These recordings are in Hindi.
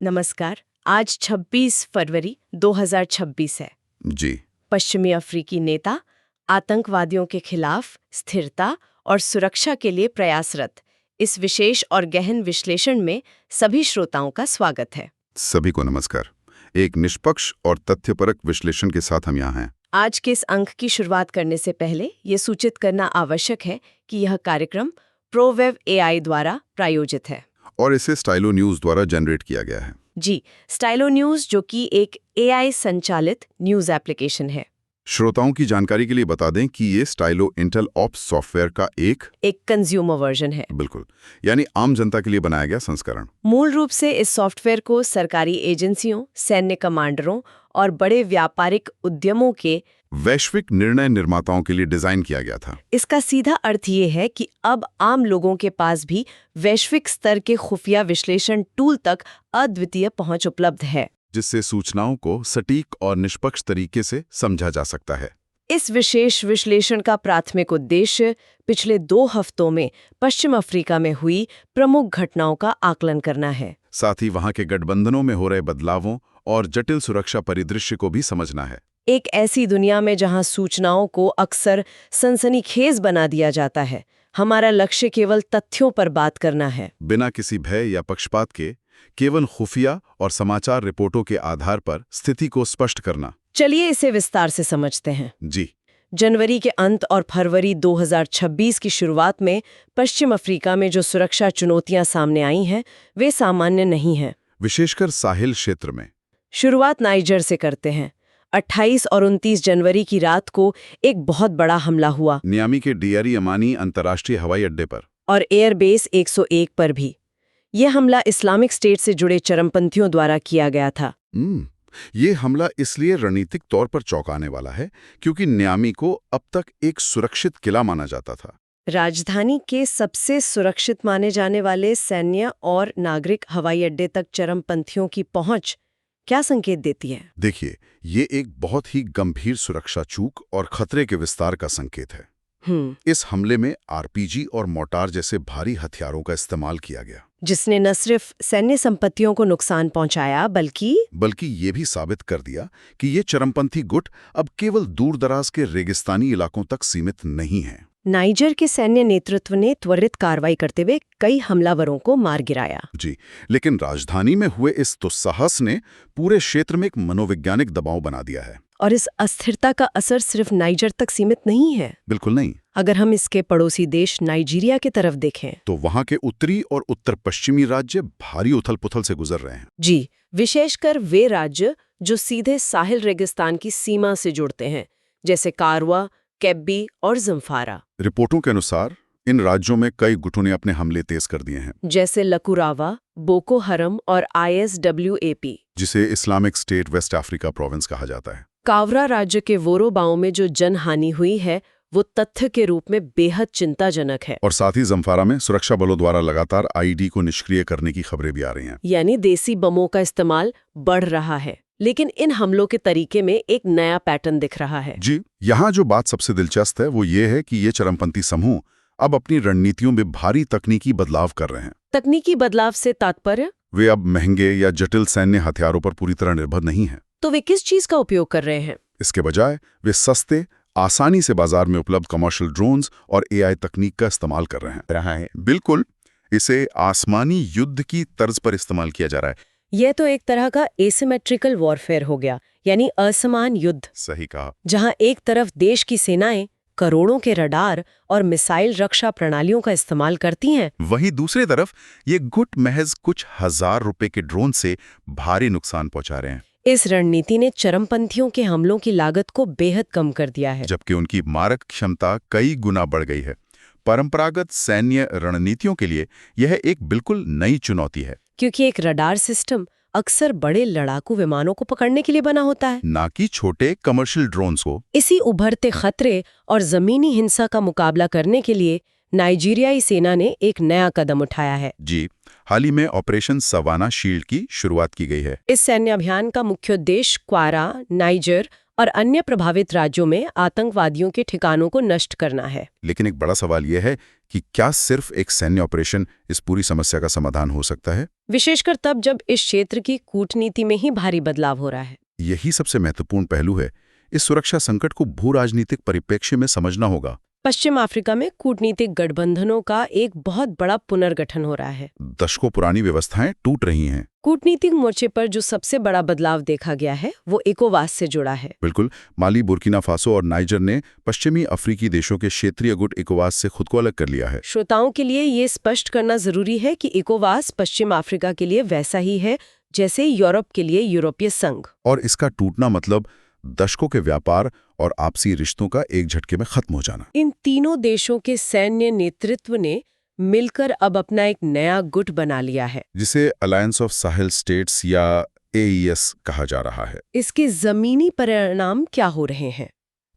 नमस्कार। आज 26 फरवरी 2026 है। जी। पश्चिमी अफ्रीकी नेता आतंकवादियों के खिलाफ स्थिरता और सुरक्षा के लिए प्रयासरत इस विशेष और गहन विश्लेषण में सभी श्रोताओं का स्वागत है। सभी को नमस्कार। एक निष्पक्ष और तथ्यपरक विश्लेषण के साथ हम यहाँ हैं। आज के इस अंक की शुरुआत करने से पहले ये सूचित करना आवश्यक है कि यह कार्यक्रम प्रोवेव एआई द्वारा प्रायोजित है और इसे स्टाइलो न्यूज द्वारा जनरेट किया गया है। जी, स्टाइलो न्यूज जो कि एक एआई संचालित न्यूज एप्लीकेशन है। श्रोताओं की जानकारी के लिए बता दें कि ये स्टाइलो इंटेल ऑप्स सॉफ्टवेयर का एक कंज्यूमर वर्जन है। बिल्कुल, यानी आम जनता के लिए बनाया गया संस्करण। मूल रूप से इस सॉफ्टवेयर को सरकारी एजेंसियों, सैन्य कमांडरों और बड़े व्यापारिक उद्यमों के वैश्विक निर्णय निर्माताओं के लिए डिजाइन किया गया था। इसका सीधा अर्थ ये है कि अब आम लोगों के पास भी वैश्विक स्तर के खुफिया विश्लेषण टूल तक अद्वितीय पहुंच उपलब्ध है, जिससे सूचनाओं को सटीक और निष्पक्ष तरीके से समझा जा सकता है। इस विशेष विश्लेषण का प्राथमिक उद्देश्य पिछले 2 हफ्तों में पश्चिम अफ्रीका में हुई प्रमुख घटनाओं का आकलन करना है। साथ ही वहां के गठबंधनों में हो रहे बदलावों और जटिल सुरक्षा परिदृश्य को भी समझना है। एक ऐसी दुनिया में जहां सूचनाओं को अक्सर सनसनीखेज बना दिया जाता है, हमारा लक्ष्य केवल तथ्यों पर बात करना है, बिना किसी भय या पक्षपात के, केवल खुफिया और समाचार रिपोर्टों के आधार पर स्थिति को स्पष्ट करना। चलिए इसे विस्तार से समझते हैं। जी। जनवरी के अंत और फरवरी 2026 की शुरुआत में पश्चिम अफ्रीका में जो सुरक्षा चुनौतियां सामने आई हैं, वे सामान्य नहीं हैं। विशेषकर साहिल क्षेत्र में। शुरुआत नाइजर से करते हैं। 28 और 29 जनवरी की रात को एक बहुत बड़ा हमला हुआ, नियामी के डीआरई अमानी अंतर्राष्ट्रीय हवाई अड्डे पर और एयरबेस 101 पर भी। यह हमला इस्लामिक स्टेट से जुड़े चरमपंथियों द्वारा किया गया था। ये हमला इसलिए रणनीतिक तौर पर चौंकाने वाला है क्योंकि नियामी को अब तक एक सुरक्षित किला माना जाता था। राजधानी के सबसे सुरक्षित माने जाने वाले सैन्य और नागरिक हवाई अड्डे तक चरमपंथियों की पहुंच क्या संकेत देती है? देखिए, ये एक बहुत ही गंभीर सुरक्षा चूक और खतरे के विस्तार का संकेत है। इस हमले में आरपीजी और मोर्टार जैसे भारी हथियारों का इस्तेमाल किया गया, जिसने न सिर्फ सैन्य संपत्तियों को नुकसान पहुंचाया बल्कि ये भी साबित कर दिया कि ये चरमपंथी गुट अब केवल दूर-दराज के रेगिस्तानी इलाकों तक सीमित नहीं है। नाइजर के सैन्य नेतृत्व ने त्वरित कार्रवाई करते हुए कई हमलावरों को मार गिराया। जी, लेकिन राजधानी में हुए इस दुस्साहस ने पूरे क्षेत्र में एक मनोवैज्ञानिक दबाव बना दिया है। और इस अस्थिरता का असर सिर्फ नाइजर तक सीमित नहीं है। बिल्कुल नहीं। अगर हम इसके पड़ोसी देश नाइजीरिया की तरफ देखें तो वहां के उत्तरी और उत्तर पश्चिमी राज्य भारी उथल-पुथल से गुजर रहे हैं। जी, विशेषकर वे राज्य जो सीधे साहिल रेगिस्तान की सीमा से जुड़ते हैं, जैसे कारवा, केब्बी और जम्फारा। रिपोर्टों के अनुसार इन राज्यों में कई गुटों ने अपने हमले तेज कर दिए हैं, जैसे लकुरावा, बोको हरम और ISWAP, जिसे Islamic State West Africa Province कहा जाता है। कावरा राज्य के वोरोबाओं में जो जनहानि हुई है वो तथ्य के रूप में बेहद चिंताजनक है। और साथ ही जम्फारा में सुरक्षा बलों द्वारा लगातार आईडी को निष्क्रिय करने की खबरें भी आ रही हैं। यानी देसी बमों का इस्तेमाल बढ़ रहा है। लेकिन इन हमलों के तरीके में एक नया पैटर्न दिख रहा है। जी, यहाँ जो बात सबसे दिलचस्प है वो ये है कि ये चरमपंथी समूह अब अपनी रणनीतियों में भारी तकनीकी बदलाव कर रहे हैं। तकनीकी बदलाव से तात्पर्य? वे अब महंगे या जटिल सैन्य हथियारों पर पूरी तरह निर्भर नहीं हैं। तो वे किस चीज का उपयोग कर रहे हैं? इसके बजाय वे सस्ते, आसानी से बाजार में उपलब्ध कमर्शियल ड्रोन्स और एआई तकनीक का इस्तेमाल कर रहे हैं। बिल्कुल, इसे आसमानी युद्ध की तर्ज पर इस्तेमाल किया जा रहा है। यह तो एक तरह का एसिमेट्रिकल वॉरफेयर हो गया, यानी असमान युद्ध। सही कहा। जहां एक तरफ देश की सेनाएं करोड़ों के रडार और मिसाइल रक्षा प्रणालियों का इस्तेमाल करती हैं, वहीं दूसरी तरफ ये गुट महज कुछ हजार रुपए के ड्रोन से भारी नुकसान पहुंचा रहे हैं। इस रणनीति ने चरमपंथियों के हमलों की लागत को बेहद कम कर दिया है, जबकि उनकी मारक क्षमता कई गुना बढ़ गई है। परंपरागत सैन्य रणनीतियों के लिए यह एक बिल्कुल नई चुनौती है, क्योंकि एक रडार सिस्टम अक्सर बड़े लड़ाकू विमानों को पकड़ने के लिए बना होता है, ना कि छोटे कमर्शियल ड्रोन्स को। इसी उभरते खतरे और जमीनी हिंसा का मुकाबला करने के लिए नाइजीरियाई सेना ने एक नया कदम उठाया है। जी, हाल ही में ऑपरेशन सवाना शील्ड की शुरुआत की गई है। इस सैन्य अभियान का मुख्य उद्देश्य क्वारा, नाइजर और अन्य प्रभावित राज्यों में आतंकवादियों के ठिकानों को नष्ट करना है। लेकिन एक बड़ा सवाल यह है कि क्या सिर्फ एक सैन्य ऑपरेशन इस पूरी समस्या का समाधान हो सकता है। विशेषकर तब जब इस क्षेत्र की कूटनीति में ही भारी बदलाव हो रहा है। यही सबसे महत्वपूर्ण पहलू है। इस सुरक्षा संकट को भू राजनीतिक परिप्रेक्ष्य में समझना होगा। पश्चिम अफ्रीका में कूटनीतिक गठबंधनों का एक बहुत बड़ा पुनर्गठन हो रहा है। दशकों पुरानी व्यवस्थाएं टूट रही हैं। कूटनीतिक मोर्चे पर जो सबसे बड़ा बदलाव देखा गया है वो इकोवास से जुड़ा है। बिल्कुल, माली, बुर्किना फासो और नाइजर ने पश्चिमी अफ्रीकी देशों के क्षेत्रीय गुट इकोवास से खुद को अलग कर लिया है। श्रोताओं के लिए ये स्पष्ट करना जरूरी है कि इकोवास पश्चिम अफ्रीका के लिए वैसा ही है जैसे यूरोप के लिए यूरोपीय संघ। और इसका टूटना मतलब दशकों के व्यापार और आपसी रिश्तों का एक झटके में खत्म हो जाना। इन तीनों देशों के सैन्य नेतृत्व ने मिलकर अब अपना एक नया गुट बना लिया है, जिसे अलायंस ऑफ साहेल स्टेट्स या AES कहा जा रहा है। इसके जमीनी परिणाम क्या हो रहे हैं?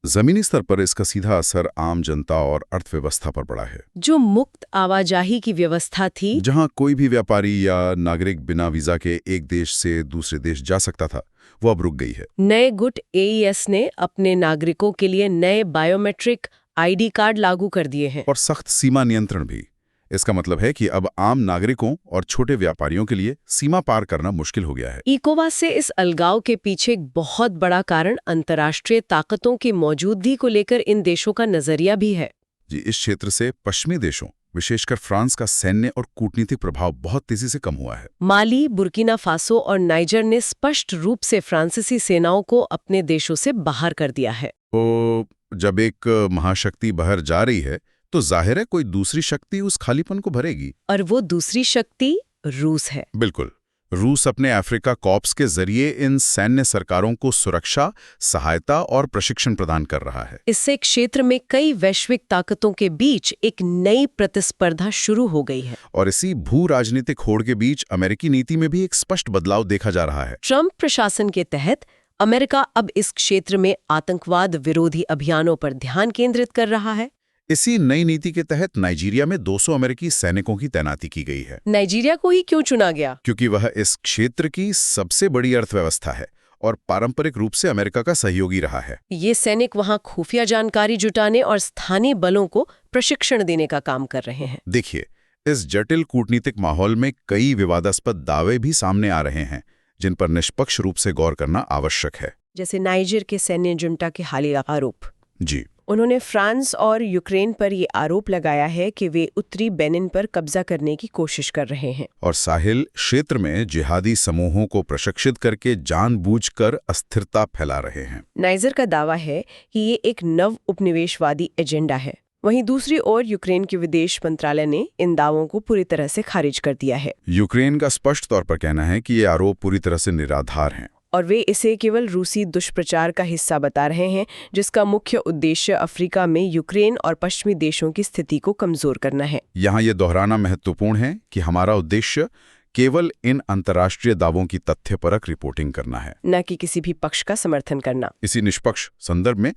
जमीनी स्तर पर इसका सीधा असर आम जनता और अर्थव्यवस्था पर पड़ा है। जो मुक्त आवाजाही की व्यवस्था थी, जहां कोई भी व्यापारी या नागरिक बिना वीजा के एक देश से दूसरे देश जा सकता था, वो अब रुक गई है। नए गुट AES ने अपने नागरिकों के लिए नए बायोमेट्रिक ID कार्ड लागू कर दिए हैं। और सख्त सीमा नियंत्रण भी। इसका मतलब है कि अब आम नागरिकों और छोटे व्यापारियों के लिए सीमा पार करना मुश्किल हो गया है। इकोवास से इस अलगाव के पीछे एक बहुत बड़ा कारण अंतर्राष्ट्रीय ताकतों की मौजूदगी को लेकर इन देशों का नजरिया भी है। जी, इस क्षेत्र से पश्चिमी देशों, विशेषकर फ्रांस का सैन्य और कूटनीतिक प्रभाव बहुत तेजी से कम हुआ है। माली, बुर्किना फासो और नाइजर ने स्पष्ट रूप से फ्रांसीसी सेनाओं को अपने देशों से बाहर कर दिया है। तो जब एक महाशक्ति बाहर जा रही है तो जाहिर है कोई दूसरी शक्ति उस खालीपन को भरेगी। और वो दूसरी शक्ति रूस है। बिल्कुल, रूस अपने अफ्रीका कॉर्प्स के जरिए इन सैन्य सरकारों को सुरक्षा, सहायता और प्रशिक्षण प्रदान कर रहा है। इससे क्षेत्र में कई वैश्विक ताकतों के बीच एक नई प्रतिस्पर्धा शुरू हो गई है। और इसी भू राजनीतिक होड़ के बीच अमेरिकी नीति में भी एक स्पष्ट बदलाव देखा जा रहा है। ट्रंप प्रशासन के तहत अमेरिका अब इस क्षेत्र में आतंकवाद विरोधी अभियानों पर ध्यान केंद्रित कर रहा है। इसी नई नीति के तहत नाइजीरिया में 200 अमेरिकी सैनिकों की तैनाती की गई है। नाइजीरिया को ही क्यों चुना गया? क्योंकि वह इस क्षेत्र की सबसे बड़ी अर्थव्यवस्था है और पारंपरिक रूप से अमेरिका का सहयोगी रहा है। ये सैनिक वहां खुफिया जानकारी जुटाने और स्थानीय बलों को प्रशिक्षण देने का काम कर रहे हैं। देखिए, इस जटिल कूटनीतिक माहौल में कई विवादास्पद दावे भी सामने आ रहे हैं जिन पर निष्पक्ष रूप से गौर करना आवश्यक है। जैसे नाइजर के सैन्य जुंटा के हालिया आरोप। जी, उन्होंने फ्रांस और यूक्रेन पर ये आरोप लगाया है कि वे उत्तरी बेनिन पर कब्जा करने की कोशिश कर रहे हैं और साहिल क्षेत्र में जिहादी समूहों को प्रशिक्षित करके जानबूझकर अस्थिरता फैला रहे हैं। नाइजर का दावा है कि ये एक नव उपनिवेशवादी एजेंडा है। वहीं दूसरी ओर यूक्रेन के विदेश मंत्रालय ने इन दावों को पूरी तरह से खारिज कर दिया है। यूक्रेन का स्पष्ट तौर पर कहना है कि ये आरोप पूरी तरह से निराधार हैं और वे इसे केवल रूसी दुष्प्रचार का हिस्सा बता रहे हैं, जिसका मुख्य उद्देश्य अफ्रीका में यूक्रेन और पश्चिमी देशों की स्थिति को कमजोर करना है। यहाँ ये दोहराना महत्वपूर्ण है कि हमारा उद्देश्य केवल इन अंतर्राष्ट्रीय दावों की तथ्यपरक रिपोर्टिंग करना है, न कि किसी भी पक्ष का समर्थन करना। इसी निष्पक्ष संदर्भ में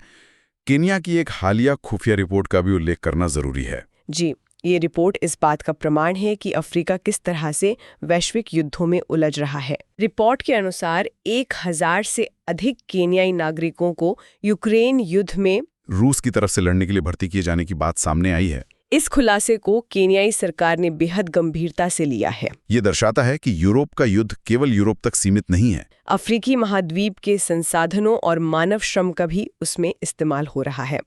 केन्या की एक हालिया खुफिया रिपोर्ट का भी उल्लेख करना जरूरी है। जी, ये रिपोर्ट इस बात का प्रमाण है कि अफ्रीका किस तरह से वैश्विक युद्धों में उलझ रहा है। रिपोर्ट के अनुसार 1000 से अधिक केन्याई नागरिकों को यूक्रेन युद्ध में रूस की तरफ से लड़ने के लिए भर्ती किए जाने की बात सामने आई है। इस खुलासे को केन्याई सरकार ने बेहद गंभीरता से लिया है। ये दर्शाता है कि यूरोप का युद्ध केवल यूरोप तक सीमित नहीं है। अफ्रीकी महाद्वीप के संसाधनों और मानव श्रम का भी उसमें इस्तेमाल हो रहा है।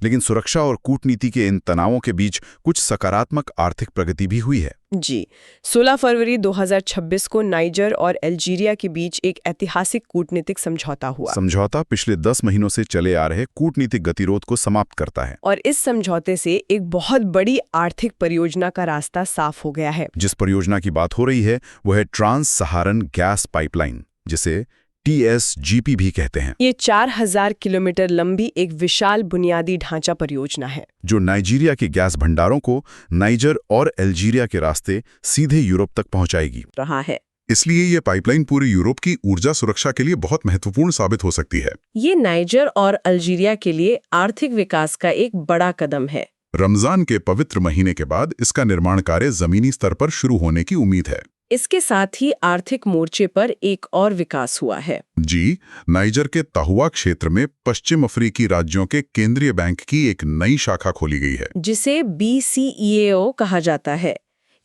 लेकिन सुरक्षा और कूटनीति के इन तनावों के बीच कुछ सकारात्मक आर्थिक प्रगति भी हुई है। जी, 16 फरवरी 2026 को नाइजर और अल्जीरिया के बीच एक ऐतिहासिक कूटनीतिक समझौता हुआ। समझौता पिछले 10 महीनों से चले आ रहे कूटनीतिक गतिरोध को समाप्त करता है और इस समझौते से एक बहुत बड़ी आर्थिक परियोजना का रास्ता साफ हो गया है। जिस परियोजना की बात हो रही है वो है ट्रांस सहारन गैस पाइपलाइन, जिसे TSGP भी कहते हैं। ये 4000 किलोमीटर लंबी एक विशाल बुनियादी ढांचा परियोजना है जो नाइजीरिया के गैस भंडारों को नाइजर और अल्जीरिया के रास्ते सीधे यूरोप तक पहुंचाएगी रहा है। इसलिए ये पाइपलाइन पूरी यूरोप की ऊर्जा सुरक्षा के लिए बहुत महत्वपूर्ण साबित हो सकती है। ये नाइजर और अल्जीरिया के लिए आर्थिक विकास का एक बड़ा कदम है। रमजान के पवित्र महीने के बाद इसका निर्माण कार्य जमीनी स्तर पर शुरू होने की उम्मीद है। इसके साथ ही आर्थिक मोर्चे पर एक और विकास हुआ है। जी, नाइजर के तहुआ क्षेत्र में पश्चिम अफ्रीकी राज्यों के केंद्रीय बैंक की एक नई शाखा खोली गई है, जिसे BCEAO कहा जाता है।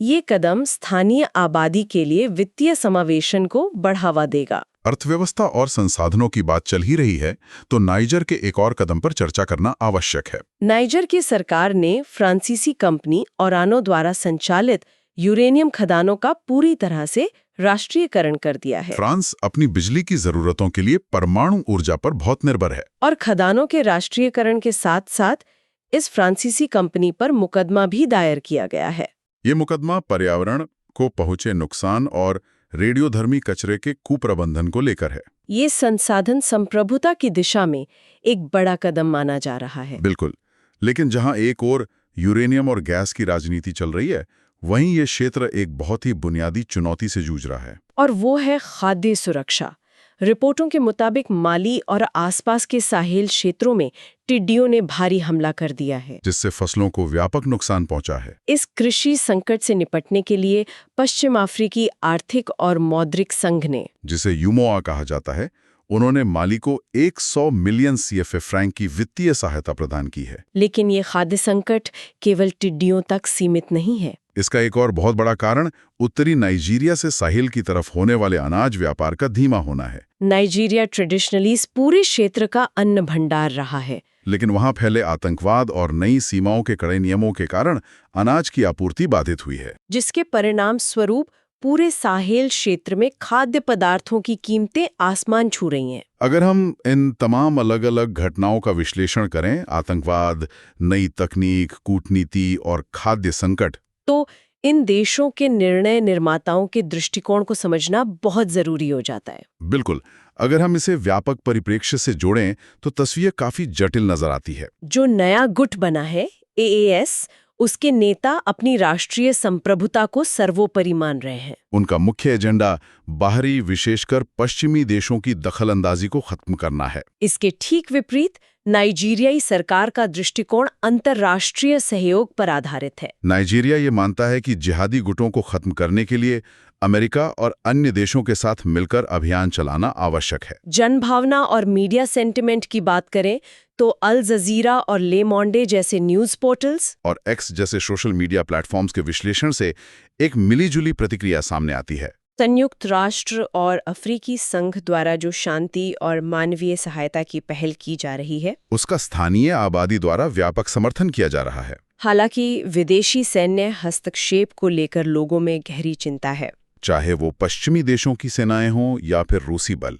ये कदम स्थानीय आबादी के लिए वित्तीय समावेशन को बढ़ावा देगा। अर्थव्यवस्था और संसाधनों की बात चल ही रही है, तो नाइजर के एक और कदम पर चर्चा करना आवश्यक है। नाइजर की सरकार ने फ्रांसीसी कंपनी ओरानो द्वारा संचालित यूरेनियम खदानों का पूरी तरह से राष्ट्रीयकरण कर दिया है। फ्रांस अपनी बिजली की जरूरतों के लिए परमाणु ऊर्जा पर बहुत निर्भर है। और खदानों के राष्ट्रीयकरण के साथ साथ इस फ्रांसीसी कंपनी पर मुकदमा भी दायर किया गया है। ये मुकदमा पर्यावरण को पहुंचे नुकसान और रेडियोधर्मी कचरे के कुप्रबंधन को लेकर है। ये संसाधन संप्रभुता की दिशा में एक बड़ा कदम माना जा रहा है। बिल्कुल, लेकिन जहां एक ओर यूरेनियम और गैस की राजनीति चल रही है, वहीं ये क्षेत्र एक बहुत ही बुनियादी चुनौती से जूझ रहा है। और वो है खाद्य सुरक्षा। रिपोर्टों के मुताबिक माली और आसपास के साहेल क्षेत्रों में टिड्डियों ने भारी हमला कर दिया है, जिससे फसलों को व्यापक नुकसान पहुंचा है। इस कृषि संकट से निपटने के लिए पश्चिम अफ्रीकी आर्थिक और मौद्रिक संघ ने, जिसे यूमोआ कहा जाता है, उन्होंने माली को 100 मिलियन CFA फ्रैंक की वित्तीय सहायता प्रदान की है। लेकिन ये खाद्य संकट केवल टिड्डियों तक सीमित नहीं है। इसका एक और बहुत बड़ा कारण उत्तरी नाइजीरिया से साहिल की तरफ होने वाले अनाज व्यापार का धीमा होना है। नाइजीरिया ट्रेडिशनली इस पूरे क्षेत्र का अन्न भंडार रहा है, लेकिन वहां फैले आतंकवाद और नई सीमाओं के कड़े नियमों के कारण अनाज की आपूर्ति बाधित हुई है, जिसके परिणाम स्वरूप पूरे साहेल क्षेत्र में खाद्य पदार्थों की कीमतें आसमान छू रही हैं। अगर हम इन तमाम अलग अलग घटनाओं का विश्लेषण करें, आतंकवाद, नई तकनीक, कूटनीति और खाद्य संकट, तो इन देशों के निर्णय निर्माताओं के दृष्टिकोण को समझना बहुत जरूरी हो जाता है। बिल्कुल, अगर हम इसे व्यापक परिप्रेक्ष्य से जोड़ें तो तस्वीर काफी जटिल नजर आती है। जो नया गुट बना है AAS, उसके नेता अपनी राष्ट्रीय संप्रभुता को सर्वोपरि मान रहे हैं। उनका मुख्य एजेंडा बाहरी, विशेषकर पश्चिमी देशों की दखलंदाजी को खत्म करना है। इसके ठीक विपरीत नाइजीरियाई सरकार का दृष्टिकोण अंतर्राष्ट्रीय सहयोग पर आधारित है। नाइजीरिया ये मानता है कि जिहादी गुटों को खत्म करने के लिए अमेरिका और अन्य देशों के साथ मिलकर अभियान चलाना आवश्यक है। जनभावना और मीडिया सेंटिमेंट की बात करें तो अल जजीरा और ले मोंडे जैसे न्यूज पोर्टल्स और एक्स जैसे सोशल मीडिया प्लेटफॉर्म्स के विश्लेषण से एक मिलीजुली प्रतिक्रिया सामने आती है। संयुक्त राष्ट्र और अफ्रीकी संघ द्वारा जो शांति और मानवीय सहायता की पहल की जा रही है, उसका स्थानीय आबादी द्वारा व्यापक समर्थन किया जा रहा है। हालांकि विदेशी सैन्य हस्तक्षेप को लेकर लोगों में गहरी चिंता है। चाहे वो पश्चिमी देशों की सेनाएं हों या फिर रूसी बल,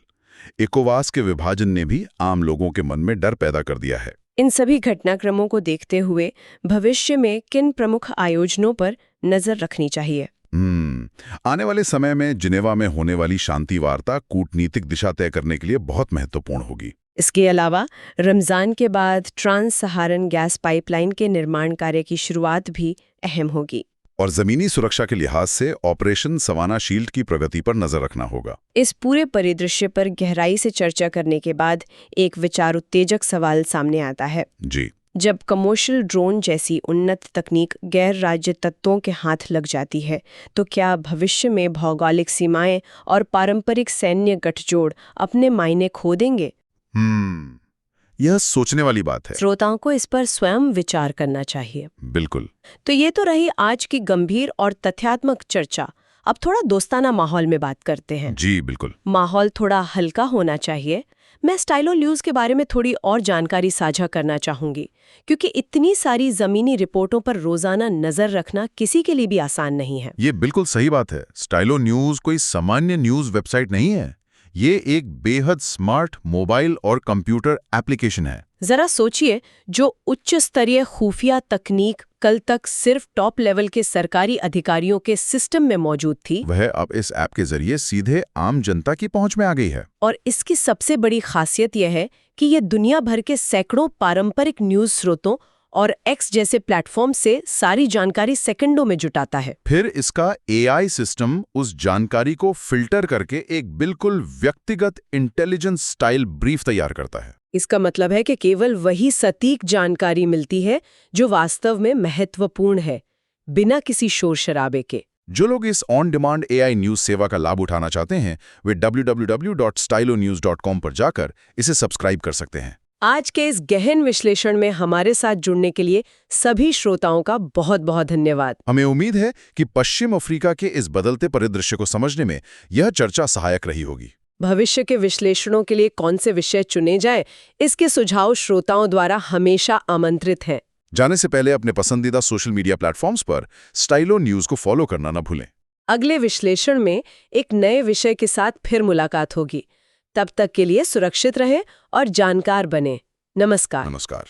इकोवास के विभाजन ने भी आम लोगों के मन में डर पैदा कर दिया है। इन सभी घटनाक्रमों को देखते हुए भविष्य में किन प्रमुख आयोजनों पर नजर रखनी चाहिए? आने वाले समय में जिनेवा में होने वाली शांति वार्ता कूटनीतिक दिशा तय करने के लिए बहुत महत्वपूर्ण होगी। इसके अलावा रमजान के बाद ट्रांस सहारन गैस पाइपलाइन के निर्माण कार्य की शुरुआत भी अहम होगी। और जमीनी सुरक्षा के लिहाज से ऑपरेशन सवाना शील्ड की प्रगति पर नजर रखना होगा। इस पूरे परिदृश्य पर गहराई से चर्चा करने के बाद एक विचार उत्तेजक सवाल सामने आता है। जी, जब कमर्शियल ड्रोन जैसी उन्नत तकनीक गैर राज्य तत्वों के हाथ लग जाती है, तो क्या भविष्य में भौगोलिक सीमाएं और पारंपरिक सैन्य गठजोड़ अपने मायने खो देंगे? यह सोचने वाली बात है। श्रोताओं को इस पर स्वयं विचार करना चाहिए। बिल्कुल। तो ये तो रही आज की गंभीर और तथ्यात्मक चर्चा। अब थोड़ा दोस्ताना माहौल में बात करते हैं। जी बिल्कुल। माहौल थोड़ा हल्का होना चाहिए। मैं स्टाइलो न्यूज़ के बारे में थोड़ी और जानकारी साझा करना चाहूंगी, क्योंकि इतनी सारी जमीनी रिपोर्टों पर रोजाना नजर रखना किसी के लिए भी आसान नहीं है। ये बिल्कुल सही बात है। स्टाइलो न्यूज़ कोई सामान्य न्यूज़ वेबसाइट नहीं है। ये एक बेहद स्मार्ट मोबाइल और कंप्यूटर एप्लीकेशन है। जरा सोचिए, जो उच्च स्तरीय खुफिया तकनीक कल तक सिर्फ टॉप लेवल के सरकारी अधिकारियों के सिस्टम में मौजूद थी, वह अब इस ऐप के जरिए सीधे आम जनता की पहुंच में आ गई है। और इसकी सबसे बड़ी खासियत यह है कि ये दुनिया भर के सैकड़ों पारंपरिक न्यूज स्रोतों और एक्स जैसे प्लेटफॉर्म से सारी जानकारी सेकंडों में जुटाता है। फिर इसका AI सिस्टम उस जानकारी को फिल्टर करके एक बिल्कुल व्यक्तिगत इंटेलिजेंस स्टाइल ब्रीफ तैयार करता है। इसका मतलब है कि केवल वही सटीक जानकारी मिलती है जो वास्तव में महत्वपूर्ण है, बिना किसी शोर शराबे के। जो लोग इस ऑन डिमांड AI न्यूज़ सेवा का लाभ उठाना चाहते हैं वे www.stylonews.com पर जाकर इसे सब्सक्राइब कर सकते हैं। आज के इस गहन विश्लेषण में हमारे साथ जुड़ने के लिए सभी श्रोताओं का बहुत बहुत धन्यवाद। हमें उम्मीद है कि पश्चिम अफ्रीका के इस बदलते परिदृश्य को समझने में यह चर्चा सहायक रही होगी। भविष्य के विश्लेषणों के लिए कौन से विषय चुने जाएं, इसके सुझाव श्रोताओं द्वारा हमेशा आमंत्रित हैं। जाने से पहले अपने पसंदीदा सोशल मीडिया प्लेटफॉर्म्स पर स्टाइलो न्यूज़ को फॉलो करना न भूलें। अगले विश्लेषण में एक नए विषय के साथ फिर मुलाकात होगी। तब तक के लिए सुरक्षित रहें और जानकार बनें। नमस्कार। नमस्कार।